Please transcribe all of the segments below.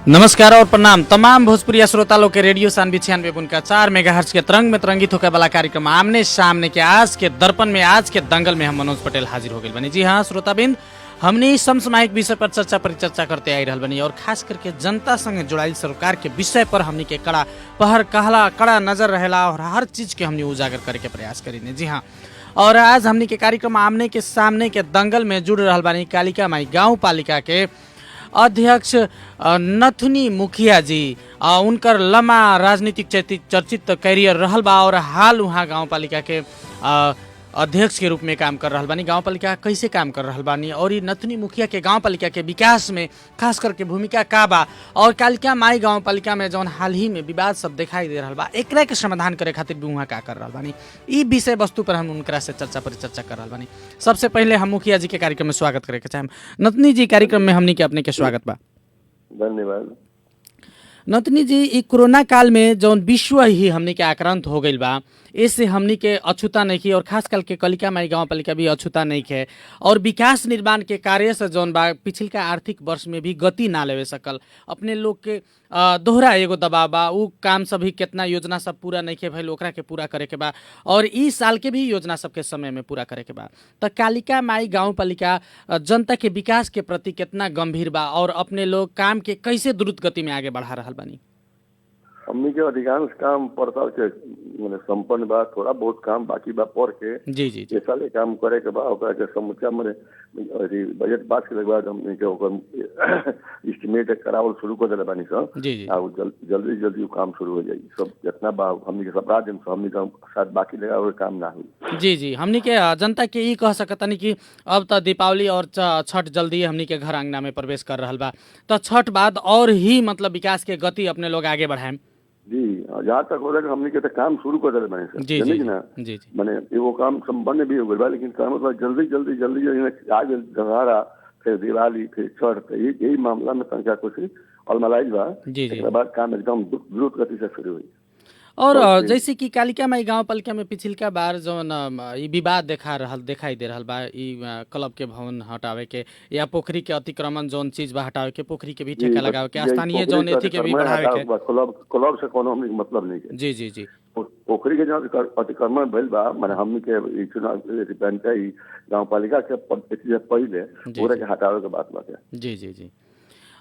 नमस्कार और प्रणाम तमाम भोजपुरी श्रोता लोग के रेडियो सानवी 96.4 मेगाहर्ट्ज के तरंग में तरंगित होकर वाला कार्यक्रम आमने सामने के आज के दर्पण में आज के दंगल में हम मनोज पटेल हाजिर हो गए बनी। जी हाँ श्रोताबिंद, हमने समसामयिक विषय पर चर्चा परिचर्चा करते आई रहल बनी और खास करके जनता संग जुड़ाइल सरकार के विषय पर हमने के कड़ा पहर कहला कड़ा नजर रहेला और हर चीज के हमने उजागर करे के प्रयास करीने। जी हाँ, और आज हमने के कार्यक्रम आमने के सामने के दंगल में जुड़ रहल बानी कालिका माई गाँव पालिका के अध्यक्ष नथुनी मुखिया जी। उनकर लम्बा राजनीतिक चर्चित कैरियर रहल बा और हाल वहाँ गाउँपालिका के अध्यक्ष के रूप में काम कर रहल बानी। गाउँपालिका कैसे काम कर रहल बानी और ये नथुनी मुखिया के गाउँपालिका के विकास में खास करके भूमिका का बा और कालिका माई गाउँपालिका में जौन हाल ही में विवाद सब दिखाई दे रहल बा एकरा के समाधान करे खातिर भी वहाँ का कर रहल बानी, ई विषय वस्तु पर हम उनकरा से चर्चा परिचर्चा कर रहल बानी। सबसे पहले हम मुखिया जी के कार्यक्रम में स्वागत करे के चाहेम। नथुनी जी, कार्यक्रम में हमनी के अपने के स्वागत बा। धन्यवाद। नथुनी जी, ई कोरोना काल में जौन विश्व ही हमनी के आक्रांत हो गईल बा, इससे हमनी के अछूता नहीं की और खास करके कालिका माई गाँव पालिका भी अछूता नहीं है और विकास निर्माण के कार्य से जौन बा पिछले आर्थिक वर्ष में भी गति ना लेवे सकल। अपने लोग के दोहरा एगो दबाव बा, उ काम सभी कितना योजना सब पूरा नहीं के भइल ओकरा के पूरा करे के बा और ई साल के भी योजना सबके समय में पूरा करे के बा। तो कालिका माई गाँव पालिका जनता के विकास के प्रति कितना गंभीर बा और अपने लोग काम के कैसे द्रुत गति में आगे बढ़ा रहल बानी? हमनी के अधिकांश काम परसाल के माने संपन्न बा, थोड़ा बहुत काम बाकी बा पर के जी जी जी। साले काम करे के बा ओकरा के समूचा माने बजट पास के बाद हमनी के ओकर एस्टिमेट करावल शुरू कर देले बानी स। जी जी। आ जल्दी जल्दी काम शुरू हो जाई। सब जितना बा हमनी के सब रात दिन हमनी का साथ बाकी लगा और काम ना हुई। जी जी, हमनी के जनता के ई कह सकतनी कि अब तो दीपावली और छठ जल्दी हमनी के घर आंगना में प्रवेश कर रहल बा, तो छठ बाद और ही मतलब विकास के गति अपने लोग आगे बढ़ाएं। जी, जहाँ तक हो रहा हमनी के तो काम शुरू कर देले बानी स। जी जी ना जी जी। माने एगो काम संपन्न भी हो गइल बा, लेकिन काम मतलब जल्दी जल्दी जल्दी आज दशहरा फिर दिवाली फिर छठ यही मामला में तनका कुछ अलमलाइज बा। जी जी। एकरा बाद काम एकदम द्रुत गति से शुरू हुई। और जैसे कि कालिका माई गाँव पालिका में पिछिलका बार जौन ई विवाद दिखाई दे रहल बा, ई क्लब के भवन हटावे के या पोखरी के अतिक्रमण जौन चीज बा हटावे के, पोखरी के भी ठेका लगावे के, स्थानीय जौन एथी के भी बढ़ावे के। क्लब से कोनो हमनी मतलब नहीं है। जी जी जी। पोखरी के जो अतिक्रमण भइल बा माने हमनी के चुनाव पंचायत गाँव पालिका के पहले पूरा के हटावे के बात बाटे। जी जी जी।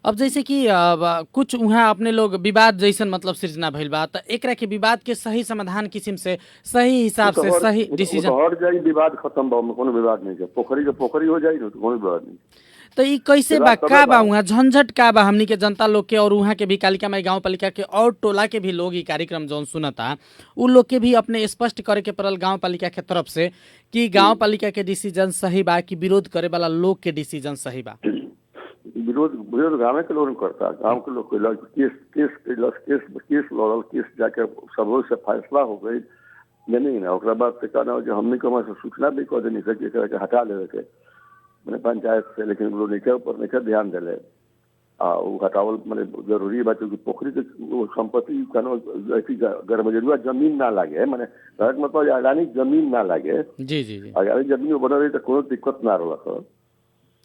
अब जैसे कि कुछ वहाँ अपने लोग विवाद जैसन मतलब सृजना भइल बा, तो एकरा के विवाद के सही समाधान किस्म से सही हिसाब से सही डिसीजन हट जाई, विवाद खत्म बा, कोनो विवाद नहीं है। पोखरी के पोखरी हो जाई तो कोनो विवाद नहीं। तो ई कैसे बा का बा वहाँ झंझट का बा हमनी के जनता लोग के और वहाँ के भी कालिका माई गाँव पालिका के और टोला के भी लोग ई कार्यक्रम जौन सुनता उ लोग के भी अपने स्पष्ट करे के पड़ल गाँव पालिका के तरफ से कि गाँव पालिका के डिसीजन सही बा कि विरोध करे वाला लोग के डिसीजन सही बा। विरोध गाँव के लोग करता, गाँव के लोग केस लड़ल, केस जाके सब से फैसला हो गई नहीं ना। ओकरा बाद से कहना जो हमने को से सूचना भी कर देनी सके के हटा देवे के मैंने पंचायत से, लेकिन लोग नहीं ऊपर नहीं ध्यान दिले वो हटावल मैंने जरूरी बा क्योंकि पोखरी के संपत्ति कहना ऐसी गरमजरुआ जमीन ना लागे मैंने मतलब अडानी जमीन ना लागे। जी जी जी। अडानी जमीन बना रही तो कोनो दिक्कत ना रहा।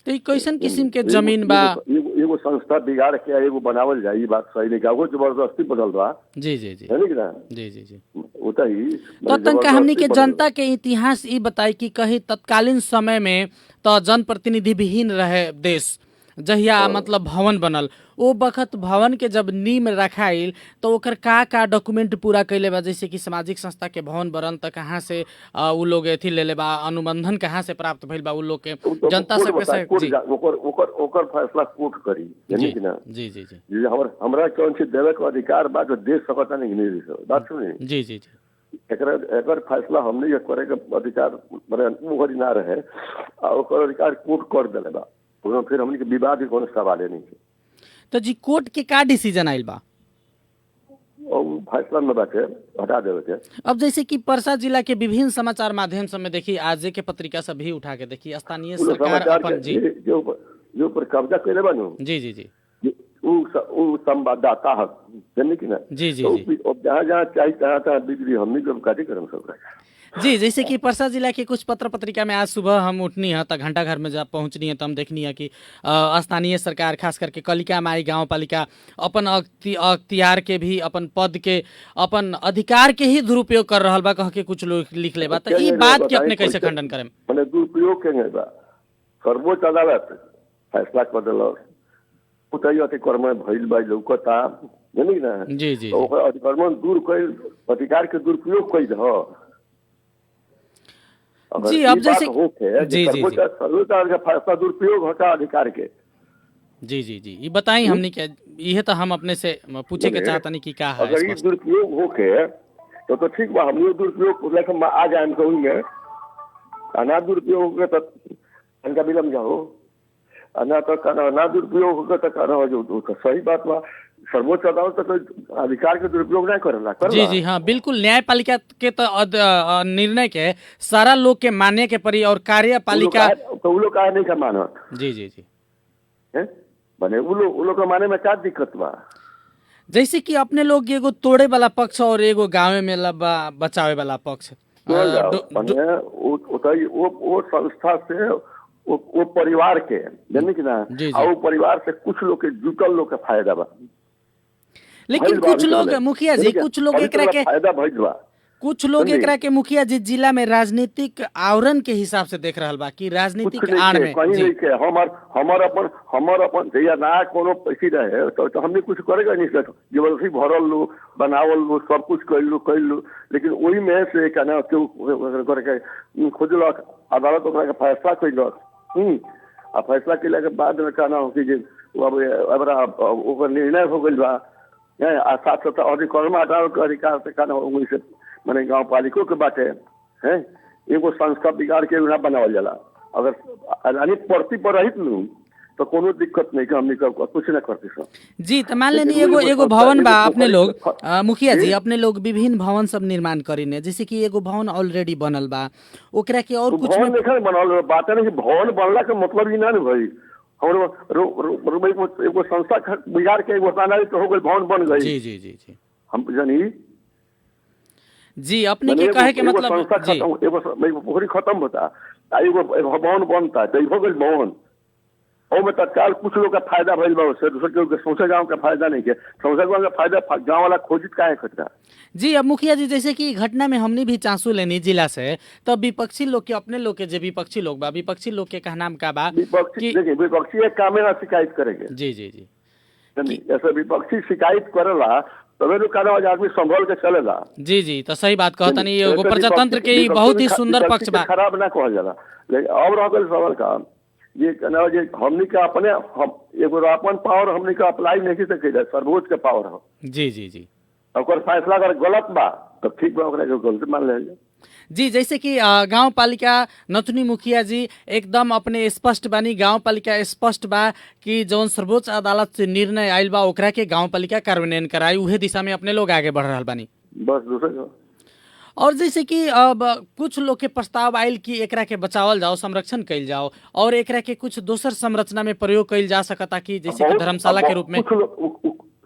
तो कैसन किस्म के जमीन बा एगो संस्था बिगाड़ के एगो बनावल जाए, बात सही नहीं। गाँव जबरदस्ती बनल बा। जी जी जी। है ना? जी जी जी। होता ही तो तनका हमनी के जनता के इतिहास ई बताई कि कहीं तत्कालीन समय में तो जनप्रतिनिधि विहीन रहे देश, जहिया मतलब भवन बनल ओ बखत भवन के जब नींव रखाइल तो ओकर का डॉक्यूमेंट पूरा कैले बा, जैसे कि सामाजिक संस्था के भवन बनल तो कहाँ से उ लोग एथी ले ले बा, अनुबंधन कहाँ से प्राप्त भइल बा, उ लोग के जनता सबके जी ओकर फैसला कोर्ट करी यानी कि ना। जी जी जी। हमरा कौन से देवे के अधिकार बा जो दे सकता नहीं बात सुनी। जी जी जी। एकर फैसला हमने करे के अधिकार माने ना रहे ओकर अधिकार कोर्ट कर देले बा, फिर हमने के विवाद के कोनो सवाल नहीं है। तो जी कोर्ट के का डिसीजन आइल बा फैसला में बाटे हटा देवे के। अब जैसे कि परसा जिला के विभिन्न समाचार माध्यम सब में देखी, आज के पत्रिका सब भी उठा के देखी, स्थानीय सरकार अपन जी जो ऊपर कब्जा कैले बानू। जी जी जी। वो संवाददाता है, जानने की ना। जी जी तो जी अब जहाँ जहाँ चाहिए तहाँ बिजली हमनी जब कार्यक्रम सब जी। जैसे कि परसा जिला के कुछ पत्र पत्रिका में आज सुबह हम उठनी है तो घंटा घर में जब पहुंचनी है तो हम देखनी है कि स्थानीय सरकार खास करके कलिका माई गाँव पालिका अपन अख्तियार के भी अपन पद के अपन अधिकार के ही दुरुपयोग कर रहा बा कह के कुछ लोग लिख ले बा। तो ये बात के अपने कैसे खंडन करें? मैंने दुरुपयोग के बा सर्वोच्च अदालत फैसला कर दिलक उतई अतिक्रमण भइल बा लौकता, जानी ना। जी जी तो अतिक्रमण दूर कइल अधिकार के दुरुपयोग कइल ह। जी अब जैसे जी जी जी सर्वोच्च फैसला दुरुपयोग होता अधिकार के। जी जी जी ये बताई हमने क्या ये तो हम अपने से पूछे के चाहता नहीं कि क्या है अगर ये दुरुपयोग होके तो ठीक बा, हमने दुरुपयोग लेकिन आ जाए कहूँ में अना दुरुपयोग होगा तो इनका विलम्ब जाओ, अना तो अना दुरुपयोग होगा तो कहना जो सही बात बा। सर्वोच्च अदालत तो अधिकार के दुरुपयोग नहीं करेला। जी जी हाँ बिल्कुल, न्यायपालिका के तो निर्णय के सारा लोग के मान्य के परी और कार्यपालिका तो वो लोग का नहीं का मानत। जी जी जी बने वो लोग का माने में क्या दिक्कत बा? जैसे कि अपने लोग एगो तोड़े वाला पक्ष और एगो गाँव में बचावे वाला पक्ष वो संस्था से वो परिवार के जानी कि ना, वो परिवार से कुछ लोग के जुटल लोग के फायदा बा। लेकिन कुछ लोग मुखिया जी कुछ लोग एकरा के फायदा भइल बा, कुछ लोग एकरा के मुखिया जी जिला में राजनीतिक आवरण के हिसाब से देख रहा बा कि राजनीतिक आड़ में कहीं नहीं के हमर अपन जैया ना कोनो पैसी रहे तो हमने कुछ करेगा नहीं सर। जबरदस्ती भरल लो बनावल लो सब कुछ कर लो लेकिन वही में से कहना क्यों करके खोजलक अदालत ओकरा के फैसला कैलक। आ फैसला कैला के बाद में कहना हो कि अब निर्णय हो गई बा आ साथ साथ अधिकरण हटावे के अधिकार से कहना वही से मैंने गाँव पालिका के बाटे है एगो संस्था बिगाड़ के ना बनावल जाला। अगर यानी परती पर रहित लू तो कोनो दिक्कत नहीं कि हमने कुछ ना करते सब। जी तो मान लेनी एगो भवन बा अपने लोग मुखिया जी अपने लोग विभिन्न भवन सब निर्माण करीने, जैसे कि एगो भवन ऑलरेडी बनल बा ओकरा के और कुछ भवन नहीं बनल बात नहीं। भवन बनला के मतलब ही ना भाई हम एगो संस्था बिगाड़ के एगो बनाई तो हो गई भवन बन गई। जी जी जी जी हम जानी जी अपने के कहे के मतलब एगो पोखरी खत्म होता एगो भवन बनता तो हो गई भवन और में तत्काल कुछ लोग का फायदा भइल बा उससे दूसरे के सौसे गांव का फायदा नहीं के सौसे गांव का फायदा गांव वाला खोजित काहे खतरा। जी अब मुखिया जी जैसे कि घटना में हमने भी चांसू लेनी जिला से तो विपक्षी लोग के अपने लोग के जो विपक्षी लोग बा विपक्षी लोग के कहनाम का बा विपक्षी एक काम में शिकायत करेंगे। जी जी जी ऐसे विपक्षी शिकायत करेला तबे लोग कहना आदमी संभल के चलेगा। जी जी तो सही बात कहता नहीं एगो प्रजातंत्र के बहुत ही सुंदर पक्ष बा खराब ना कहल जाला। लेकिन अब रह गइल सवाल का ये कहना जे हमनी का अपने एगो अपन पावर हमनी का अप्लाई नहीं सके सर्वोच्च के पावर हो। जी जी जी ओकर फैसला अगर गलत बा तो ठीक बा ओकरा के गलत मान ले। जी जैसे कि गांव पालिका नथुनी मुखिया जी एकदम अपने स्पष्ट बानी, गांव पालिका स्पष्ट बा कि जौन सर्वोच्च अदालत से निर्णय आयल बा ओकरा के गांव पालिका कार्यान्वयन कराई उहे दिशा में अपने लोग आगे बढ़ रहा बानी बस दूसरे। और जैसे कि अब कुछ लोग के प्रस्ताव आयल कि एकरा के बचावल जाओ संरक्षण कइल जाओ और एकरा के कुछ दोसर संरचना में प्रयोग कइल जा सकता कि जैसे कि धर्मशाला के रूप में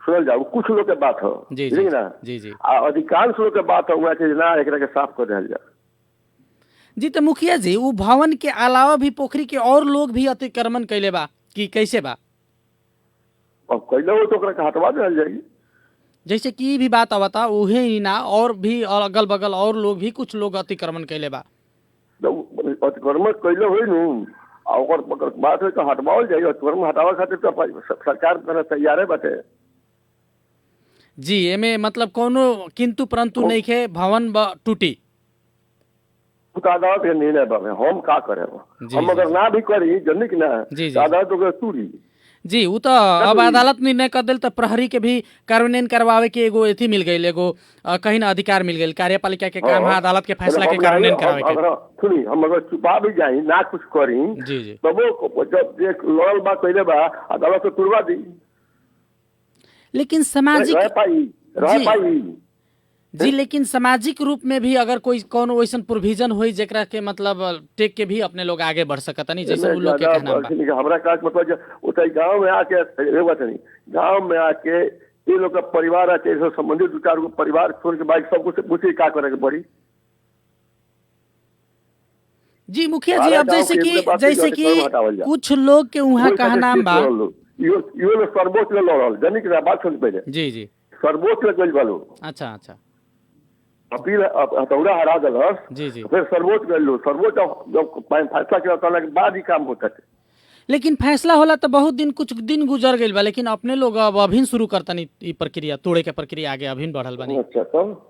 सुनल जाओ कुछ लोग के बात हो। जी जी ना जी जी अधिकांश लोग के बात हुआ कि ना एकरा के साफ कर दिया जाए। जी तो मुखिया जी वो भवन के अलावा भी पोखरी के और लोग भी अतिक्रमण कैले बा कि कैसे बा? अब कैले हो तो ओकरा के हटवा दिया जाएगी। जैसे कि भी बात आवता उहे ही ना और भी अगल बगल और लोग भी कुछ लोग अतिक्रमण कैले बा। अतिक्रमण कैले हुई नु और बात है तो हटवाओ जाए। अतिक्रमण हटावे खातिर तो सरकार करे तैयार है बाटे। जी एमे मतलब कोनो किंतु परंतु नहीं के भवन टूटी अदालत के निर्णय बा हम का करे हम अगर ना भी करी जन्नी की ना अदालत तो टूटी। जी वो तो अब अदालत निर्णय कर दिल तो प्रहरी के भी कार्यान्वयन करवावे के एगो एथी मिल गई एगो कहीं ना अधिकार मिल गई। कार्यपालिका के काम है अदालत के फैसला के कार्यान्वयन करावे के। सुनी हम अगर छुपा भी जाई ना कुछ करी जी जी तब वो जब एक लड़ल बा कैले बा अदालत तो तुड़वा दी। लेकिन सामाजिक रह पाई जी, लेकिन सामाजिक रूप में भी अगर कोई कोनो वैसन प्रोविजन होई जेकरा के मतलब टेक के भी अपने लोग आगे बढ़ सकता नहीं, जैसे एमे वो लोग के ज्यादा कहना बा। हमरा का मतलब उतई गांव में आके ये बात नहीं, गांव में आके ये लोग का परिवार आके से संबंधित दो चार गो परिवार छोड़ के बाइक सब कुछ पूछे का करे के पड़ी। जी मुखिया जी, सारा अब गांव जैसे के कि इनके बात जैसे के कि कर्म हटावल जा। कुछ लोग के वहाँ कोई कहना सर्टिफिकेट बा। लड़ल लो। यो यो सर्वोच्च में लड़ल जानी कि बात सुन पहले जी जी, सर्वोच्च में गइल बालो, अच्छा अच्छा, अपील हथौड़ा हरा दलस, जी जी। फिर सर्वोच्च गइल लो, सर्वोच्च जब फैसला किया करने के बाद ही काम होता है। लेकिन फैसला होला तो बहुत दिन कुछ दिन गुजर गइल बा, लेकिन अपने लोग अब अभिन शुरू करता नहीं ई प्रक्रिया तोड़े के प्रक्रिया आगे अभिन बढ़ल बानी। अच्छा तब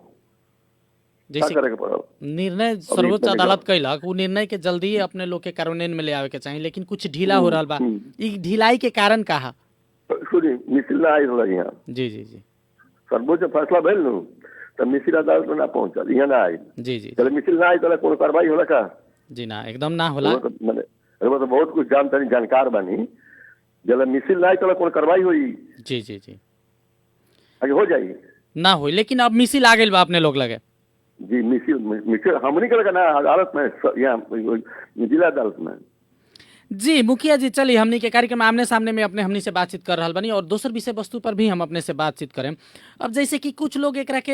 क्या जैसे करे के पड़ल? निर्णय सर्वोच्च अदालत कैलक, वो निर्णय के जल्दी ही अपने लोग के कार्यान्वयन में ले आवे के चाहिए, लेकिन कुछ ढीला हो रहा बा। ई ढिलाई के कारण का है? सुनी मिसिल ना आई रहा यहाँ, जी जी जी, सर्वोच्च फैसला भेल नु तो मिसिल अदालत में ना पहुंचल, यहाँ ना आई। जी जी चलो मिसिल ना आई तो कोनो कार्रवाई होला का? जी, ना एकदम ना होला। वो तो बहुत कुछ जानतानी, जानकार बानी। जब मिसिल ना आई तो कोनो कार्रवाई हुई, जी जी जी, आगे हो जाई ना हुई, लेकिन अब मिसिल आ गइल बा अपने लोग लगे। जी। मिसिल मिसिल हमनी के लगा ना अदालत में, यहाँ जिला अदालत में। जी मुखिया जी, चलिए हमनी के कार्यक्रम आमने सामने में अपने हमनी से बातचीत कर रहा बनी और दोसर विषय वस्तु पर भी हम अपने से बातचीत करें। अब जैसे कि कुछ लोग एकरा के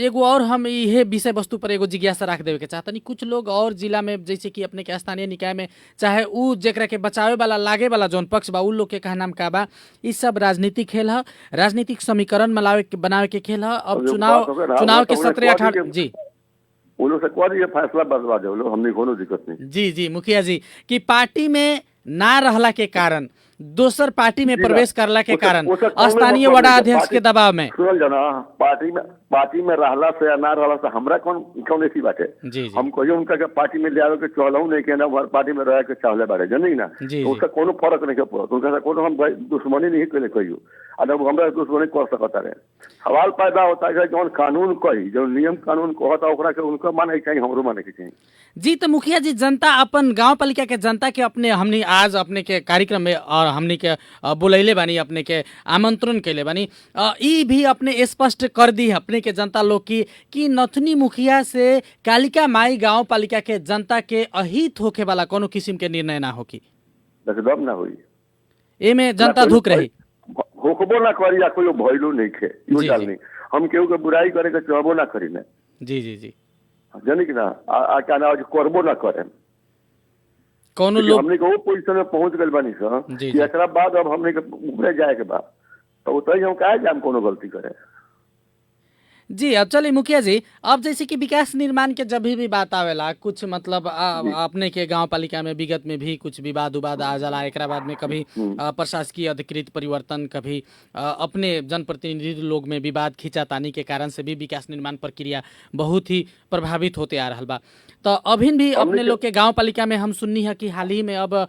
एगो और हम ये विषय वस्तु पर एगो जिज्ञासा रख देवे के चाहतनी। कुछ लोग और जिला में जैसे कि अपने के स्थानीय निकाय में चाहे उ जेकरा के बचावे वाला लागे वाला जौन पक्ष बा, उ लोग के कहना का बा ई सब राजनीतिक खेल है, राजनीतिक समीकरण बनावे के खेल है। अब चुनाव के 17-18 जी वो लोग से कह दिए फैसला बदलवा दे, लोग हमने कोनो दिक्कत नहीं। जी जी मुखिया जी, कि पार्टी में ना रहला के कारण, दोसर पार्टी में प्रवेश करला के कारण, स्थानीय वडा अध्यक्ष के दबाव में सुनल जाना, पार्टी में रहला से या ना रहला से हमरा कौन ऐसी बात है। जी जी, हम कहियो उनका के पार्टी में ले आवे के चलऊ नहीं के ना हर पार्टी में रह के चाहले बारे जनी ना, जी, तो उसका कोनो फर्क नहीं के पड़त। उनका कोनो हम दुश्मनी नहीं कइले कहियो, अगर हमरा दुश्मनी कर सकता रहे। सवाल पैदा होता है जौन कानून कही, जो नियम कानून कहता ओकरा के उनका माने चाहिए, हमरो माने के चाहिए। जी तो मुखिया जी, जनता अपन गांव पालिका के जनता के अपने हमनी आज अपने के कार्यक्रम में और हमनी के बुलैले बानी, अपने के आमंत्रण कैले बानी, ई भी अपने स्पष्ट कर दी अपने के जनता लोग की कि नथुनी मुखिया से कालिका माई गांव पालिका के जनता के अहित होके वाला कोनो किस्म के निर्णय ना होकी, एकदम ना हुई। एमे जनता धुक रही, होकबो ना करी या कोई भइलो नहीं खे, यो जी, डाल जी। नहीं। हम केहू के बुराई करे के चाहबो ना करी ना, जी जी जी, जानी कि ना क्या ना करबो ना करे। कोनो क्योंकि लोग हमने के वो पोजीशन में पहुंच गइल बानी सर जी, कि जी। एकरा बाद अब हमने के ऊपरे जाए के बाद तो उतई हम काहे जाम कोनो गलती करे। जी। अब चलिए मुखिया जी, अब जैसे कि विकास निर्माण के जब भी बात आवेला, कुछ मतलब अपने के गांव पालिका में विगत में भी कुछ विवाद उवाद आ जाला, एकरा बाद में कभी प्रशासकीय अधिकृत परिवर्तन, कभी अपने जनप्रतिनिधि लोग में विवाद खींचातानी के कारण से भी विकास निर्माण प्रक्रिया बहुत ही प्रभावित होते आ रहा बा। तो अभिन भी अपने लोग के गांव पालिका में हम सुननी है कि हाल ही में अब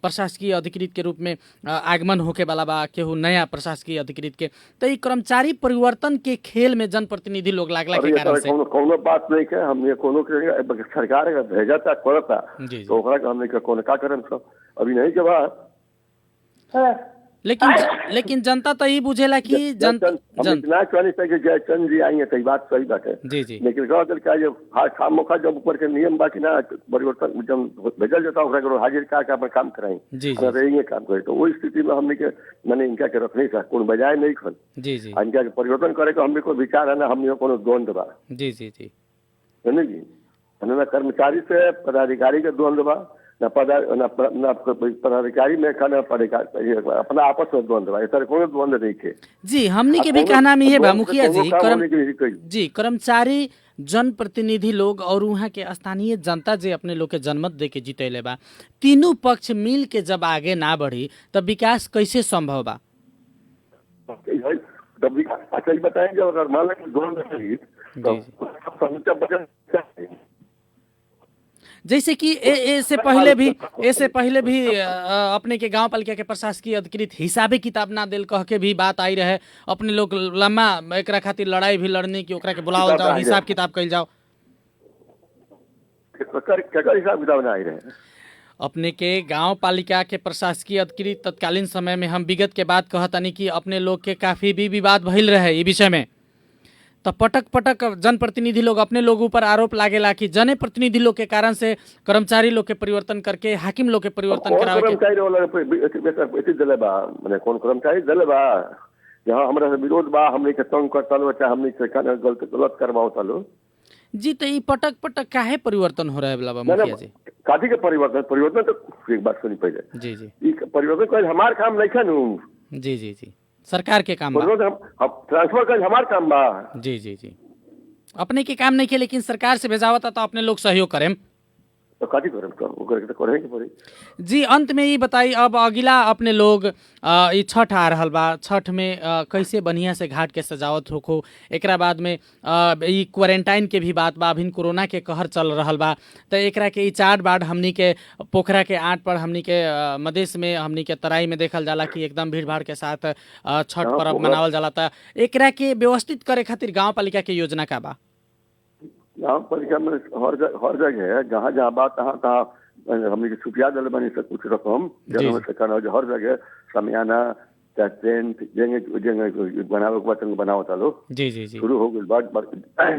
प्रशासकीय अधिकृत के रूप में आगमन होके वाला बा, केहू नया प्रशासकीय अधिकृत के, तो ई कर्मचारी परिवर्तन के खेल में जनप्रतिनिधि लोग लागला के कारण से कोनो बात नहीं के हमने कोनो के सरकार का भेजा था करता, जी, जी। तो ओकरा के हमने के कोनो का करम सब अभी नहीं के बाद। लेकिन जनता तो ये बुझेला कि हम इतना चाहनी चाहिए कि जयचंद जी आई है, तो बात सही बात है। जी जी, लेकिन कहा क्या जब खाम मौका जब ऊपर के नियम बाकी ना परिवर्तन जब भेजल जाता है हाजिर का अपन काम कराई, जी, जी। अगर ये काम करे तो वो स्थिति में हमने के मैंने इनका के रखने का कोई बजाय नहीं खन, जी जी, इनका के परिवर्तन करे का हमने कोई विचार है ना, हमने कोनो द्वंद्व बा, जी जी जी, है ना जी। ना कर्मचारी से पदाधिकारी के द्वंद्व बा, न पदाधिकारी में अपना आपस में द्वंद्व बा, ऐसा कोनो द्वंद्व नहीं थे। जी हमनी के भी कहना में ये बा मुखिया जी, कर्मचारी जनप्रतिनिधि लोग और वहाँ के स्थानीय जनता जे अपने लोग के जनमत दे के जीतैले बा, तीनों पक्ष मिल के जब आगे ना बढ़ी तब विकास कैसे संभव बा? तब अच्छा ही बताएंगे, अगर मान लें द्वंद्व रही तो समूचा बचत जैसे कि ऐसे पहले भी अपने के गांव पालिका के प्रशासकीय अधिकृत हिसाबे किताब ना दिल कह के भी बात आई रहे, अपने लोग लम्बा एकरा खातिर लड़ाई भी लड़ने की, ओकरा के बुलावल जाओ, हिसाब किताब कइल जाओ। हिसाब किताब ना आई रहे अपने के गांव पालिका के प्रशासकीय अधिकृत तत्कालीन समय में हम विगत के बात कहतानी कि अपने लोग के काफी भी विवाद भइल रहे ई विषय में, तो पटक पटक जनप्रतिनिधि लोग अपने लोगों पर आरोप लागेला कि जनप्रतिनिधि लोग के कारण से कर्मचारी लोग के परिवर्तन करके हाकिम लोग के परिवर्तन करावे के कर्मचारी वाला दिले बा माने कौन कर्मचारी दिले बा जहाँ हमरा से विरोध बा हमने के तंग करता लो चाहे हमने से गलत करवाओ लो। जी तो ये पटक पटक काहे परिवर्तन हो रहा है बा मुखिया जी? काफी के परिवर्तन तो एक बात सुनी पहले जी जी ई परिवर्तन कोई हमार काम नहीं खानू। जी जी जी सरकार के काम बा, हम ट्रांसफर कर हमार काम बा। जी जी जी अपने के काम नहीं किए लेकिन सरकार से भेजावता तो अपने लोग सहयोग करें तो काटी करें तो ओकर के तो करे के पड़ी। जी अंत में ये बताई अब अगिला अपने लोग ये छठ आ रहल बा, छठ में कैसे बढ़िया से घाट के सजावट होखो, एकरा बाद में ये क्वारंटाइन के भी बात बा, अभी कोरोना के कहर चल रहल बा, तो एकरा के चाट बाट हमनी के पोखरा के आट पर हमनी के मधेश में हमनी के तराई में देखल जाला कि एकदम भीड़ भाड़ के साथ छठ पर्व मनावल जाला, था एकरा के व्यवस्थित करे खातिर गाँव पालिका के योजना का बा? गाँव पालिका में हर जगह है जहाँ जहाँ बात तहाँ हमने के छुपिया दिल बनी से कुछ रकम हर जगह समियाना चाहे टेंट जेंगे बनावे के बाद बनाओ लो। जी जी जी शुरू हो गई बात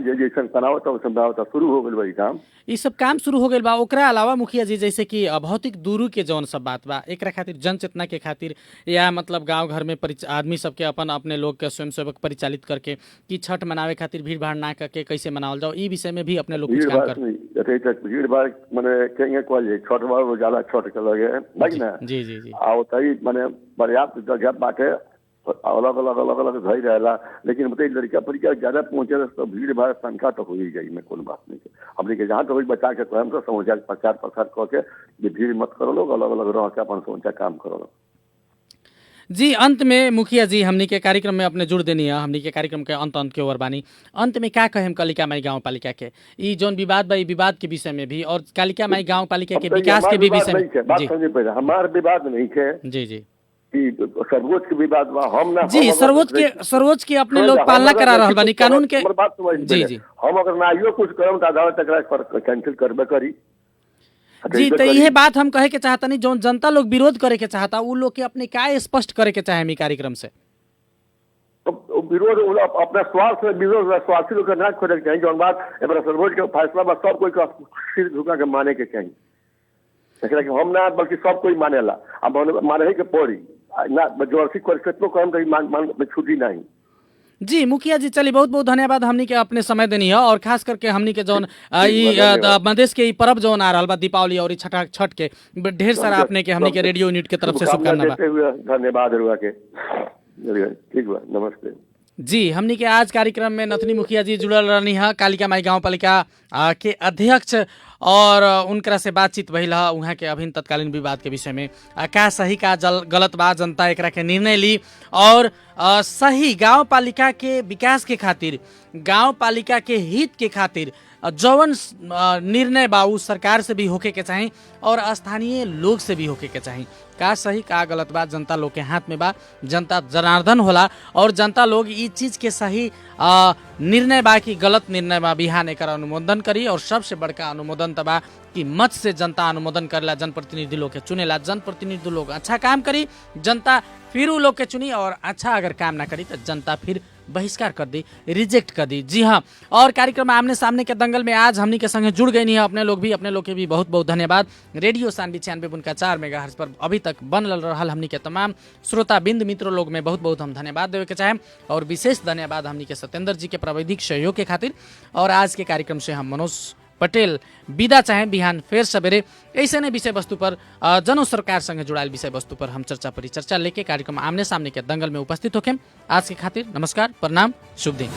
जैसे बनाओ था बनाओ था शुरू हो गई काम, ये सब काम शुरू हो गए बा। ओकरा अलावा मुखिया जी जैसे कि भौतिक दूरी के जौन सब बात बा एकरा खातिर जन चेतना के खातिर या मतलब गांव घर में आदमी सबके अपन अपने लोग के स्वयंसेवक परिचालित करके कि छठ मनावे खातिर भीड़ भाड़ ना करके कैसे मनावल जाओ, ई विषय में भी अपने लोग कुछ काम कर भीड़ भाड़ मैंने कहेंगे कॉल छठ बार जाला छठ के लगे भाई ना। जी जी जी आओ तई मैंने पर्याप्त जगह बाटे अलग अलग अलग अलग धई रहेला, लेकिन बताइए लड़का परिका ज्यादा पहुंचे तो भीड़ भाड़ संख्या तो हो ही जाई में कोई बात नहीं है। हमने के जहाँ तो बचा के स्वयं तो समाचार प्रचार प्रसार करके ये भीड़ मत करो लोग अलग अलग रह के अपन समाचार काम करो लोग। जी अंत में मुखिया जी हमनी के कार्यक्रम में अपने जुड़ देनी है, हमनी के कार्यक्रम के अंत के ओर बानी, अंत में क्या कहें कालिका माई गाँव पालिका के ई जौन विवाद बा विवाद के विषय में भी और कालिका माई गाँव पालिका के विकास के भी विषय में हमार विवाद नहीं है। जी जी सर्वोच्च के विवाद बा हम ना जी सर्वोच्च की अपने लोग पालना करा रहल बानी कानून के। जी जी हम अगर ना आइयो कुछ करम तो अदालत तक कैंसिल करबे करी। जी तो यह बात हम कहे के चाहता नहीं, जो जनता लोग विरोध करे के चाहता वो लोग के अपने क्या स्पष्ट करे के चाहे कार्यक्रम से विरोध अपना स्वार्थ में विरोध स्वार्थी लोग ना खोले के चाहिए। जौन बात सर्वोच्च के फैसला बा सब कोई का सिर झुका के माने के चाहिए, हम ना बल्कि सब कोई मानेला अब माने के पड़ी ना जोरसी कितनों कम कहीं छुट्टी नहीं। जी मुखिया जी चलिए बहुत बहुत धन्यवाद हमनी के अपने समय देनी है और खास करके हमनी के जौन मधेश के पर्व जौन आ रहा बा दीपावली और छठ के ढेर सारा अपने के हमनी के रेडियो यूनिट के तरफ से शुभकामना बा। धन्यवाद के ठीक बा नमस्ते। जी हमनी के आज कार्यक्रम में नथनी मुखिया जी जुड़ल रहनी है कालिका माई गाँव पालिका के अध्यक्ष और उनकरा से बातचीत भइल है वहाँ के अभिन्न तत्कालीन विवाद के विषय में का सही का गलत बा जनता एकरा के निर्णय ली और सही गाँव पालिका के विकास के खातिर गाँव पालिका के हित के खातिर जौन निर्णय बा उ सरकार से भी होके के चाही और स्थानीय लोग से भी होके के चाही। का सही का गलत बा जनता लोग के हाथ में बा, जनता जनार्दन होला और जनता लोग इस चीज के सही निर्णय बा कि गलत निर्णय बा बिहान एकर अनुमोदन करी और सबसे बड़का अनुमोदन त बा कि मत से जनता अनुमोदन करेला, जनप्रतिनिधि लोग के चुनेला, जनप्रतिनिधि लोग अच्छा काम करी जनता फिर उ लोग के चुनी और अच्छा अगर काम ना करी तो जनता फिर बहिष्कार कर दी, रिजेक्ट कर दी। जी हाँ और कार्यक्रम आमने सामने के दंगल में आज हमनी के संगे जुड़ गई नहीं है अपने लोग के भी बहुत बहुत धन्यवाद। रेडियो सानवी 96.4 मेगाहर्ट्ज पर अभी तक बनल रहल हमनी के तमाम श्रोता बिंद मित्रों लोग में बहुत बहुत हम धन्यवाद देवे के चाहें और विशेष धन्यवाद हमनी के सत्येंद्र जी के प्राविधिक सहयोग के खातिर। और आज के कार्यक्रम से हम मनोज पटेल विदा चाहें, बिहान फेर सवेरे ऐसे ने विषय वस्तु पर जनो सरकार संगे जुड़ायल विषय वस्तु पर हम चर्चा परिचर्चा लेके कार्यक्रम आमने सामने के दंगल में उपस्थित होके आज के खातिर नमस्कार प्रणाम शुभ दिन।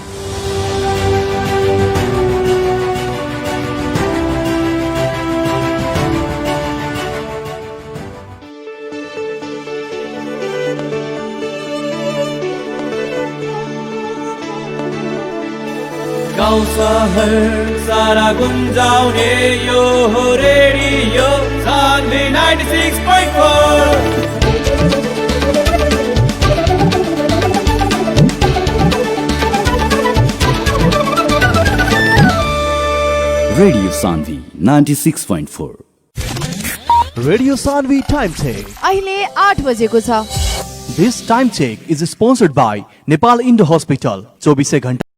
गाउँ शहर सारा गुन्जाउने यो हो radio Sanvi 96.4। Radio Sanvi 96.4। Radio Sanvi time check अहिले 8 बजेको छ। This time check is sponsored by Nepal Indo Hospital 24 घण्टा